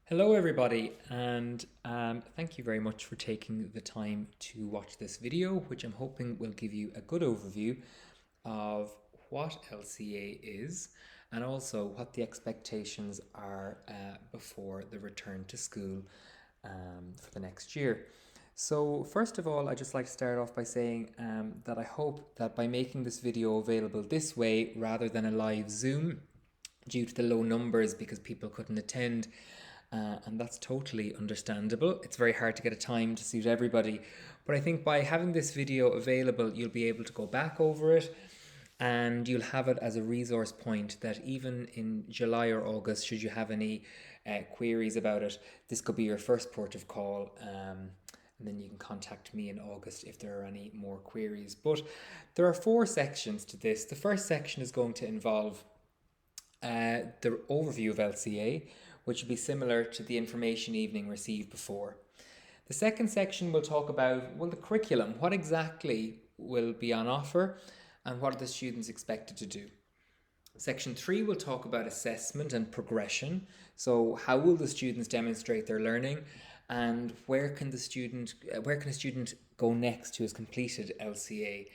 Hello everybody, and thank you very much for taking the time to watch this video, which I'm hoping will give you a good overview of what LCA is and also what the expectations are before the return to school for the next year. So first of all, I'd just like to start off by saying that I hope that by making this video available this way rather than a live Zoom, due to the low numbers because people couldn't attend, and that's totally understandable. It's very hard to get a time to suit everybody, but I think by having this video available, you'll be able to go back over it and you'll have it as a resource point that even in July or August, should you have any queries about it, this could be your first port of call. And then you can contact me in August if there are any more queries. But there are 4 sections to this. The first section is going to involve the overview of LCA, which will be similar to the information evening received before. The second section will talk about, well, the curriculum, what exactly will be on offer and what are the students expected to do. Section 3 will talk about assessment and progression. So how will the students demonstrate their learning and where can a student go next who has completed LCA?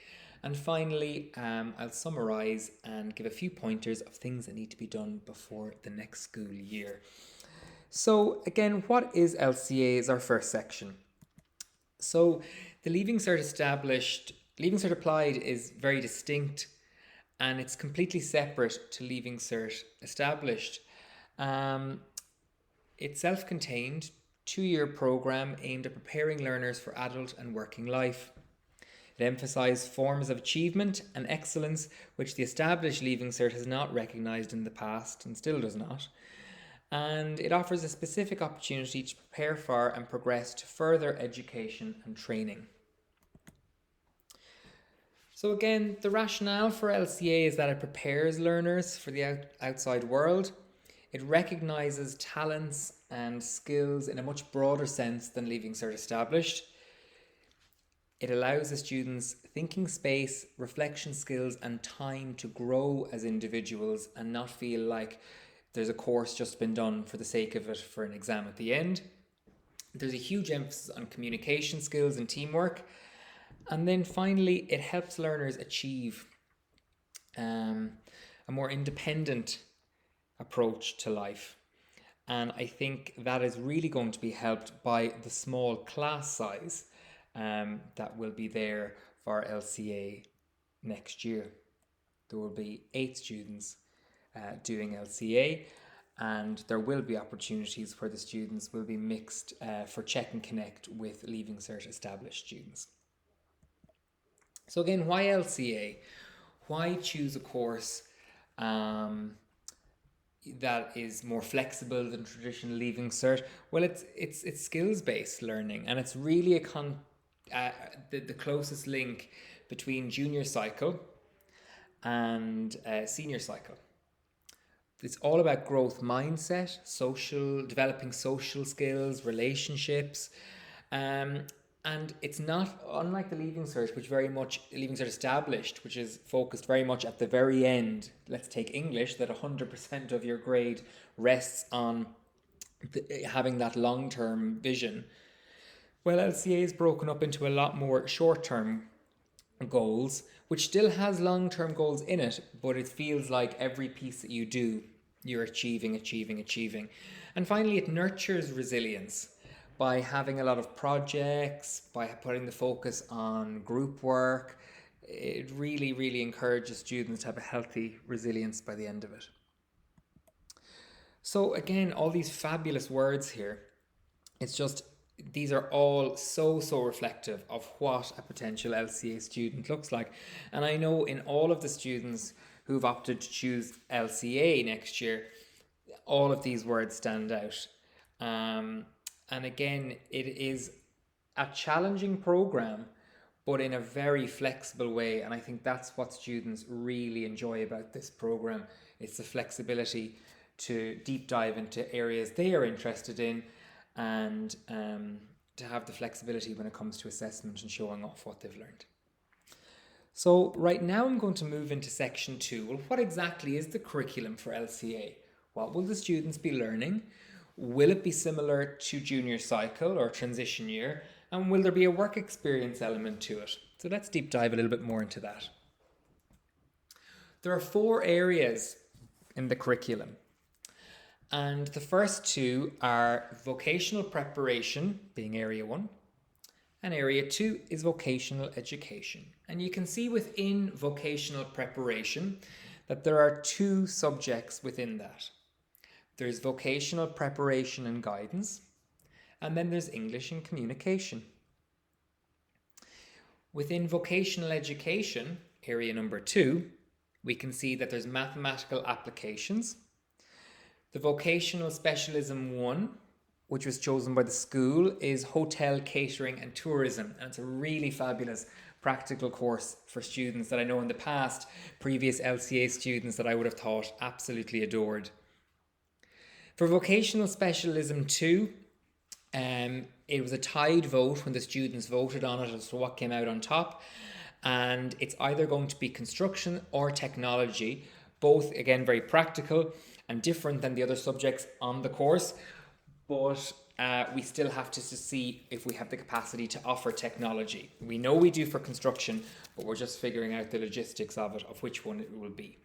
And finally, I'll summarise and give a few pointers of things that need to be done before the next school year. So again, what is LCA is our first section. So the Leaving Cert Applied is very distinct and it's completely separate to Leaving Cert Established. It's self-contained, 2-year programme aimed at preparing learners for adult and working life. It emphasised forms of achievement and excellence which the established Leaving Cert has not recognised in the past and still does not. And it offers a specific opportunity to prepare for and progress to further education and training. So again, the rationale for LCA is that it prepares learners for the outside world. It recognises talents and skills in a much broader sense than Leaving Cert Established. It allows the students thinking space, reflection skills, and time to grow as individuals and not feel like there's a course just been done for the sake of it for an exam at the end. There's a huge emphasis on communication skills and teamwork. And then finally, it helps learners achieve a more independent approach to life. And I think that is really going to be helped by the small class size that will be there for LCA next year. There will be 8 students doing LCA, and there will be opportunities where the students will be mixed for Check and Connect with Leaving Cert Established students. So again, why LCA? Why choose a course that is more flexible than traditional Leaving Cert? Well, it's skills-based learning, and it's really the closest link between junior cycle and senior cycle. It's all about growth mindset, developing social skills, relationships, and it's not unlike the Leaving Cert, Leaving Cert Established, which is focused very much at the very end. Let's take English, that 100% of your grade rests on having that long-term vision. Well, LCA is broken up into a lot more short-term goals, which still has long-term goals in it, but it feels like every piece that you do, you're achieving. And finally, it nurtures resilience by having a lot of projects, by putting the focus on group work. It really, really encourages students to have a healthy resilience by the end of it. So again, all these fabulous words here, these are all so reflective of what a potential LCA student looks like. And I know in all of the students who've opted to choose LCA next year, all of these words stand out. And again, it is a challenging program, but in a very flexible way. And I think that's what students really enjoy about this program. It's the flexibility to deep dive into areas they are interested in, and to have the flexibility when it comes to assessment and showing off what they've learned. So right now I'm going to move into section 2. Well, what exactly is the curriculum for LCA? What will the students be learning? Will it be similar to junior cycle or transition year? And will there be a work experience element to it? So let's deep dive a little bit more into that. There are 4 areas in the curriculum. And the first 2 are vocational preparation, being area 1, and area 2 is vocational education. And you can see within vocational preparation that there are 2 subjects within that. There's vocational preparation and guidance, and then there's English and communication. Within vocational education, area number 2, we can see that there's mathematical applications. The vocational specialism 1, which was chosen by the school, is hotel, catering and tourism. And it's a really fabulous practical course for students that I know in the past, previous LCA students that I would have thought absolutely adored. For vocational specialism 2, it was a tied vote when the students voted on it as to what came out on top. And it's either going to be construction or technology, both again very practical and different than the other subjects on the course. But we still have to see if we have the capacity to offer technology. We know we do for construction, but we're just figuring out the logistics of it, of which one it will be.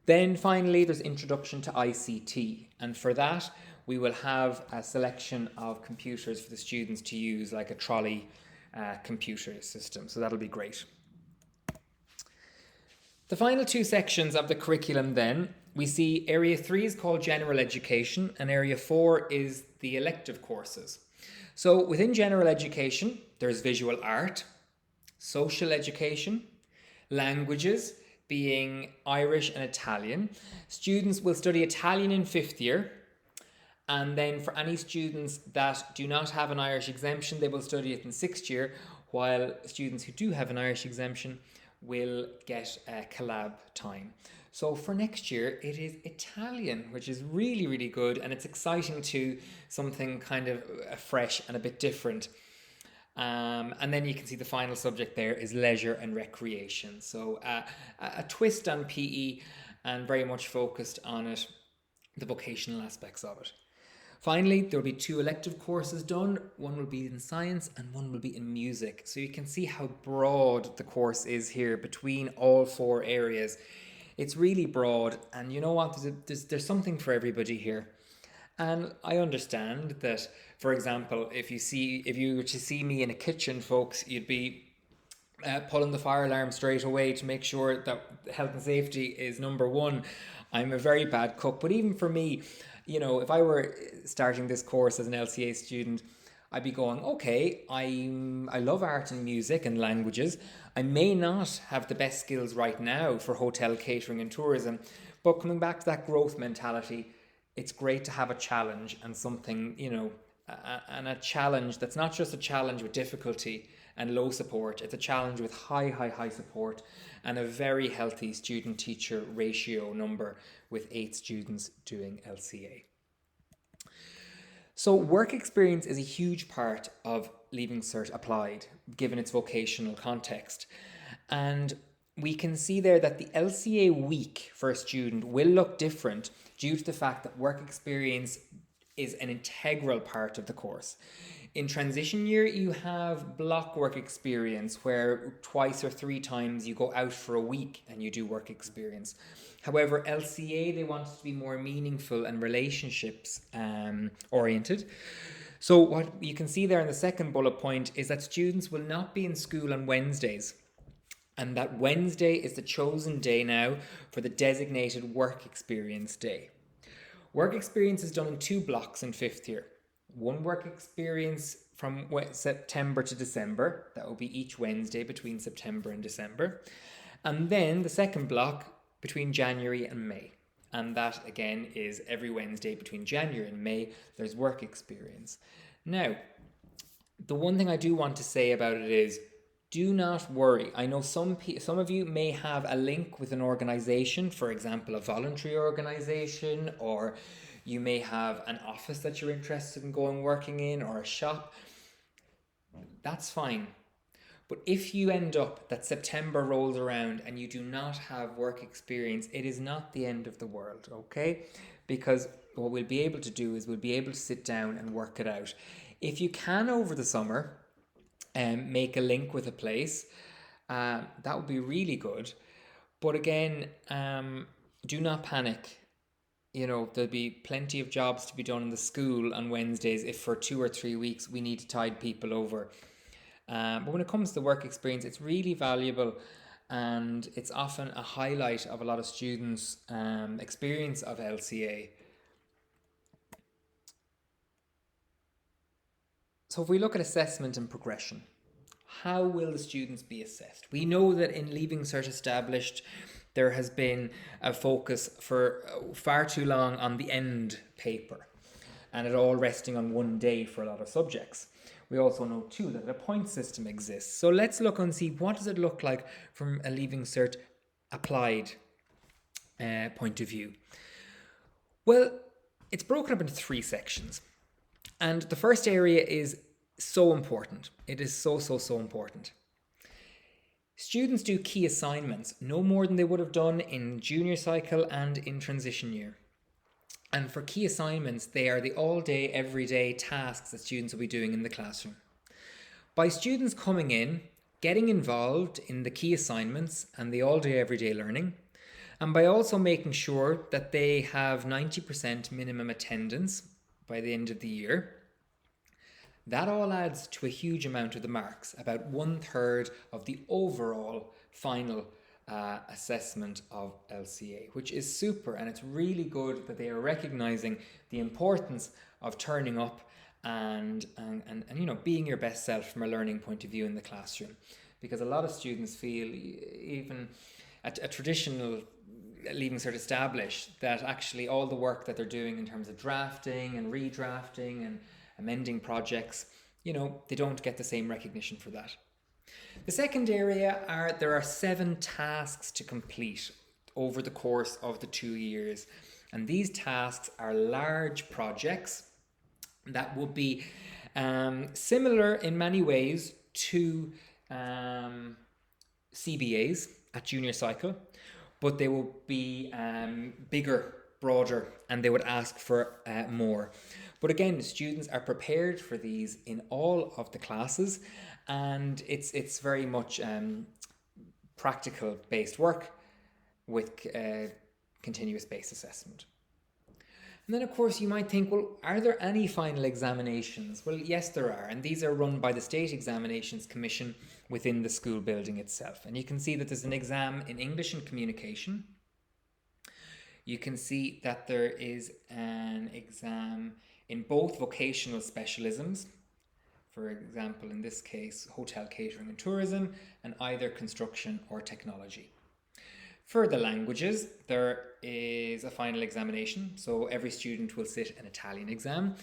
Then finally, there's introduction to ICT. And for that, we will have a selection of computers for the students to use, like a trolley computer system. So that'll be great. The final 2 sections of the curriculum then, we see area 3 is called general education and area 4 is the elective courses. So within general education, there's visual art, social education, languages being Irish and Italian. Students will study Italian in 5th year. And then for any students that do not have an Irish exemption, they will study it in 6th year, while students who do have an Irish exemption will get collab time. So for next year, it is Italian, which is really, really good. And it's exciting to something kind of fresh and a bit different. And then you can see the final subject there is leisure and recreation. So a twist on PE and very much focused on it, the vocational aspects of it. Finally, there will be 2 elective courses done. One will be in science and one will be in music. So you can see how broad the course is here between all 4 areas. It's really broad, and you know what? There's something for everybody here. And I understand that, for example, if you were to see me in a kitchen, folks, you'd be pulling the fire alarm straight away to make sure that health and safety is number 1. I'm a very bad cook, but even for me, you know, if I were starting this course as an LCA student, I'd be going, okay, I love art and music and languages. I may not have the best skills right now for hotel, catering and tourism, but coming back to that growth mentality, it's great to have a challenge and something, you know, and a challenge that's not just a challenge with difficulty and low support. It's a challenge with high support and a very healthy student-teacher ratio number with 8 students doing LCA. So work experience is a huge part of Leaving Cert Applied, given its vocational context. And we can see there that the LCA week for a student will look different due to the fact that work experience is an integral part of the course. In transition year, you have block work experience where 2 or 3 times you go out for a week and you do work experience. However, LCA, they want it to be more meaningful and relationships oriented. So what you can see there in the second bullet point is that students will not be in school on Wednesdays. And that Wednesday is the chosen day now for the designated work experience day. Work experience is done in 2 blocks in 5th year. 1 work experience from September to December. That will be each Wednesday between September and December. And then the second block between January and May. And that again is every Wednesday between January and May, there's work experience. Now, the one thing I do want to say about it is, do not worry. I know some of you may have a link with an organization, for example, a voluntary organization, or you may have an office that you're interested in going working in, or a shop. That's fine. But if you end up that September rolls around and you do not have work experience, it is not the end of the world, okay? Because what we'll be able to do is we'll be able to sit down and work it out. If you can over the summer make a link with a place, that would be really good. But again, do not panic. You know, there'll be plenty of jobs to be done in the school on Wednesdays if for 2 or 3 weeks we need to tide people over. But when it comes to work experience, it's really valuable, and it's often a highlight of a lot of students' experience of LCA. So if we look at assessment and progression, how will the students be assessed? We know that in Leaving Cert Established, there has been a focus for far too long on the end paper, and it all resting on one day for a lot of subjects. We also know too that a point system exists. So let's look and see, what does it look like from a Leaving Cert applied point of view. Well, it's broken up into 3 sections. And the first area is so important. It is so important. Students do key assignments, no more than they would have done in junior cycle and in transition year. And for key assignments, they are the all day, everyday tasks that students will be doing in the classroom. By students coming in, getting involved in the key assignments and the all day, everyday learning, and by also making sure that they have 90% minimum attendance by the end of the year, that all adds to a huge amount of the marks, about 1/3 of the overall final assessment of LCA, which is super, and it's really good that they are recognizing the importance of turning up and you know, being your best self from a learning point of view in the classroom, because a lot of students feel, even a traditional Leaving Cert Established, that actually all the work that they're doing in terms of drafting and redrafting and amending projects, you know, they don't get the same recognition for that. The second area there are 7 tasks to complete over the course of the 2 years. And these tasks are large projects that would be similar in many ways to CBAs at junior cycle, but they will be bigger, broader, and they would ask for more. But again, the students are prepared for these in all of the classes, and it's very much practical based work with continuous based assessment. And then of course you might think, well, are there any final examinations? Well, yes, there are, and these are run by the State Examinations Commission within the school building itself. And you can see that there's an exam in English and Communication. You can see that there is an exam in both vocational specialisms, for example, in this case, hotel catering and tourism, and either construction or technology. For the languages, there is a final examination, so every student will sit an Italian exam.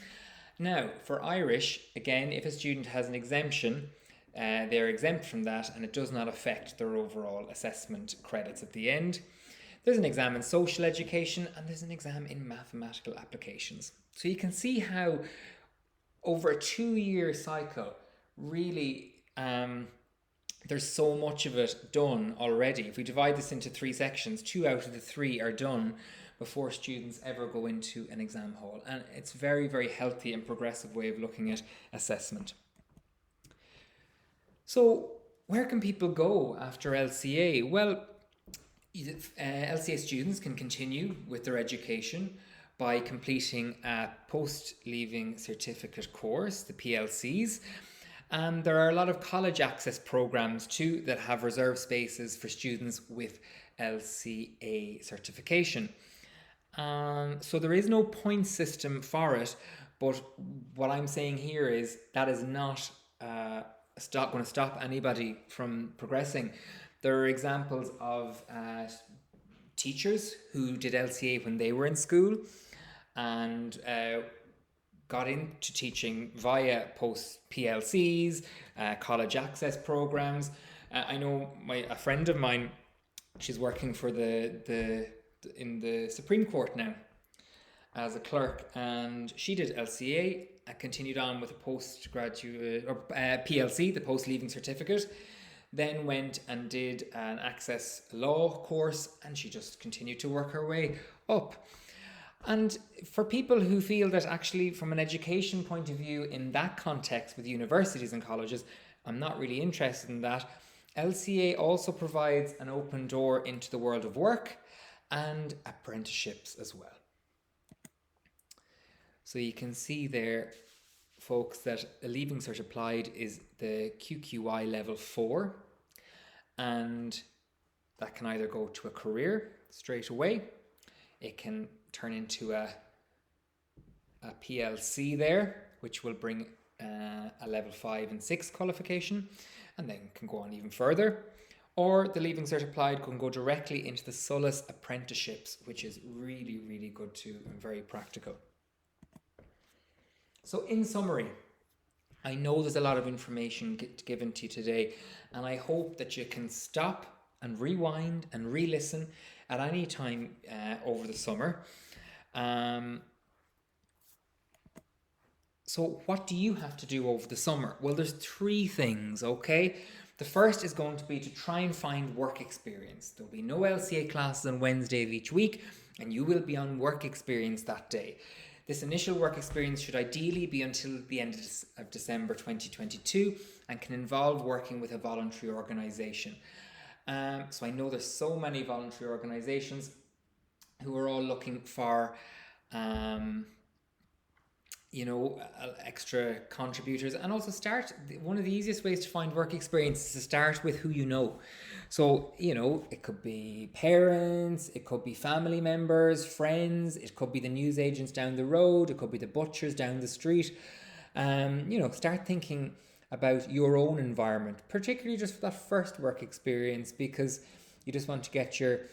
Now, for Irish, again, if a student has an exemption, they're exempt from that, and it does not affect their overall assessment credits at the end. There's an exam in social education, and there's an exam in mathematical applications. So you can see how over a 2-year cycle, really, there's so much of it done already. If we divide this into 3 sections, 2 out of the 3 are done before students ever go into an exam hall. And it's a very, very healthy and progressive way of looking at assessment. So where can people go after LCA? Well, LCA students can continue with their education by completing a post-leaving certificate course, the PLCs. And there are a lot of college access programs too that have reserved spaces for students with LCA certification. So there is no point system for it, but what I'm saying here is that is not going to stop anybody from progressing. There are examples of teachers who did LCA when they were in school and got into teaching via post-PLCs, college access programs. I know a friend of mine, she's working for in the Supreme Court now as a clerk, and she did LCA and continued on with a postgraduate or PLC, the post-leaving certificate. then went and did an access law course, and she just continued to work her way up. And for people who feel that actually from an education point of view in that context with universities and colleges, I'm not really interested in that, LCA also provides an open door into the world of work and apprenticeships as well. So you can see there, folks, that a Leaving Cert Applied is the QQI level 4, and that can either go to a career straight away, it can turn into a PLC there, which will bring a level 5 and 6 qualification, and then can go on even further. Or the Leaving Cert Applied can go directly into the SOLAS apprenticeships, which is really, really good too and very practical. So in summary, I know there's a lot of information given to you today, and I hope that you can stop and rewind and re-listen at any time over the summer. So what do you have to do over the summer? Well, there's 3 things, okay? The first is going to be to try and find work experience. There'll be no LCA classes on Wednesday of each week, and you will be on work experience that day. This initial work experience should ideally be until the end of December 2022 and can involve working with a voluntary organisation. So I know there's so many voluntary organisations who are all looking for extra contributors, and also one of the easiest ways to find work experience is to start with who you know. So, it could be parents, it could be family members, friends, it could be the newsagents down the road, it could be the butchers down the street. Start thinking about your own environment, particularly just for that first work experience, because you just want to get your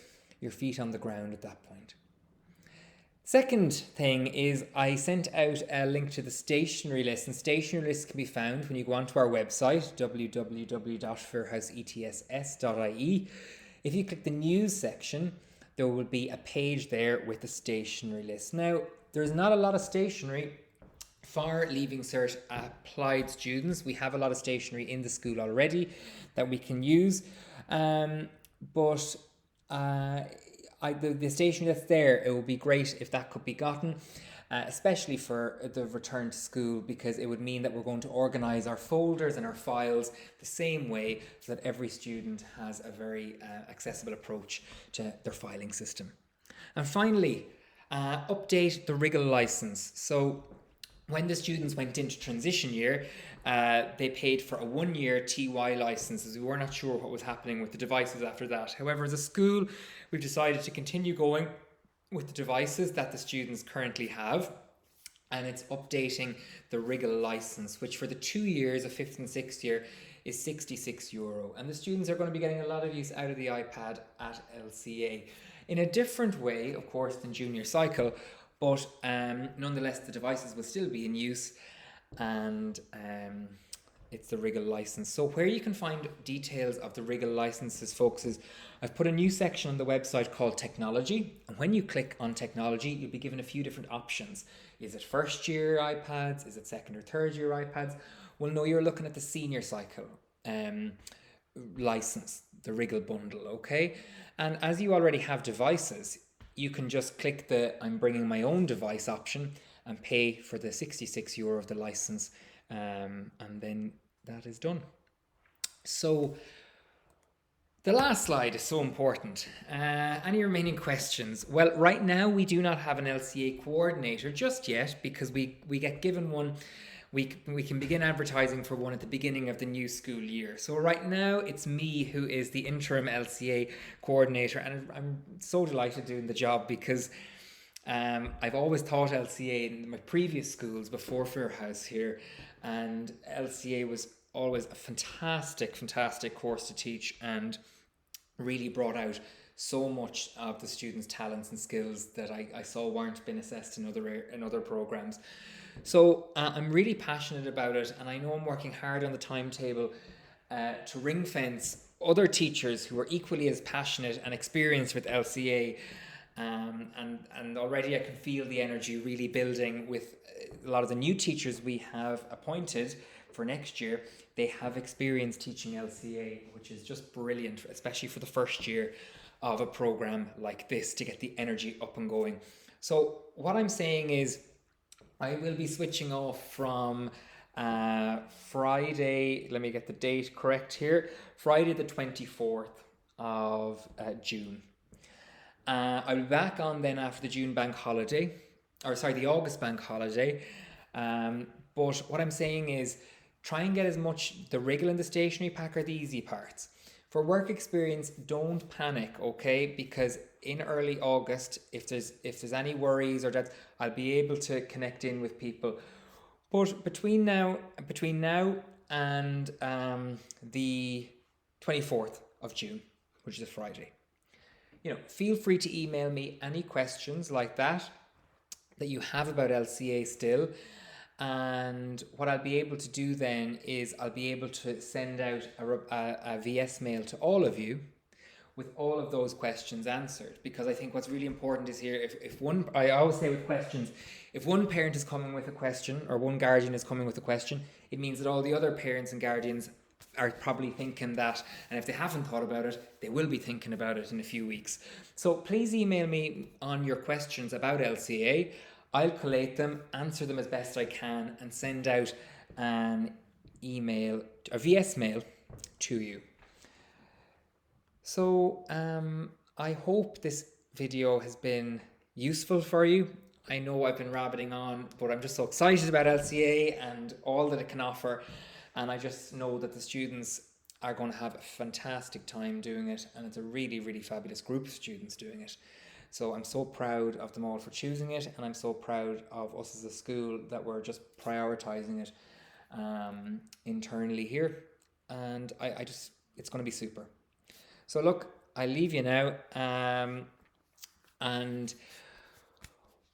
feet on the ground at that point. Second thing is I sent out a link to the stationery list, and stationery lists can be found when you go onto our website, www.fairhouseetss.ie. If you click the news section, there will be a page there with the stationery list. Now, there's not a lot of stationery for Leaving Cert Applied students. We have a lot of stationery in the school already that we can use, but the stationery that's there, it would be great if that could be gotten, especially for the return to school, because it would mean that we're going to organise our folders and our files the same way so that every student has a very accessible approach to their filing system. And finally, update the Wriggle licence. So when the students went into transition year, they paid for a 1-year TY licence, as we were not sure what was happening with the devices after that. However, as a school, we've decided to continue going with the devices that the students currently have, and it's updating the Wriggle licence, which for the 2 years of 5th and 6th year is €66. And the students are going to be getting a lot of use out of the iPad at LCA in a different way, of course, than junior cycle, but nonetheless the devices will still be in use, and it's the Wriggle license. So where you can find details of the Wriggle licenses, folks, is I've put a new section on the website called Technology, and when you click on Technology, you'll be given a few different options. Is it first year iPads? Is it second or third year iPads? Well, no, you're looking at the senior cycle license, the Wriggle bundle, okay? And as you already have devices, you can just click the I'm bringing my own device option and pay for the €66 of the license, and then that is done. So the last slide is so important. Any remaining questions? Well, right now we do not have an LCA coordinator just yet, because we get given one. We can begin advertising for one at the beginning of the new school year. So right now it's me who is the interim LCA coordinator, and I'm so delighted doing the job, because I've always taught LCA in my previous schools before Fairhouse here, and LCA was always a fantastic course to teach, and really brought out so much of the students' talents and skills that I saw weren't been assessed in other programs. So I'm really passionate about it, and I know I'm working hard on the timetable to ring fence other teachers who are equally as passionate and experienced with LCA, and already I can feel the energy really building with a lot of the new teachers we have appointed for next year, they have experience teaching LCA, which is just brilliant, especially for the first year of a program like this, to get the energy up and going. So what I'm saying is I will be switching off from Friday, let me get the date correct here, Friday the 24th of June. I'll be back on then after the June bank holiday, or sorry, the August bank holiday. But what I'm saying is try and get as much, the wriggle and the stationery pack are the easy parts. For work experience, don't panic, okay? Because in early August, if there's any worries or that, I'll be able to connect in with people. But between now and the 24th of June, which is a Friday, feel free to email me any questions like that you have about LCA still. And what I'll be able to do then is I'll be able to send out a VS mail to all of you with all of those questions answered, because I think what's really important is here, I always say with questions, if one parent is coming with a question or one guardian is coming with a question, it means that all the other parents and guardians are probably thinking that, and if they haven't thought about it, they will be thinking about it in a few weeks. So please email me on your questions about LCA. I'll collate them, answer them as best I can, and send out an email, a VS mail to you. So I hope this video has been useful for you. I know I've been rabbiting on, but I'm just so excited about LCA and all that it can offer. And I just know that the students are going to have a fantastic time doing it. And it's a really, really fabulous group of students doing it. So I'm so proud of them all for choosing it. And I'm so proud of us as a school that we're just prioritizing it internally here. And it's going to be super. So look, I leave you now. And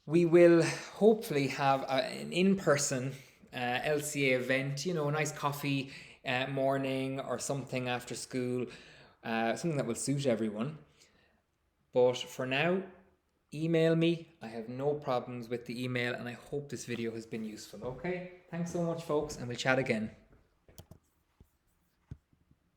we will hopefully have an in-person LCA event, a nice coffee morning or something after school, something that will suit everyone. But for now, email me. I have no problems with the email, and I hope this video has been useful. Okay, thanks so much, folks, and we'll chat again.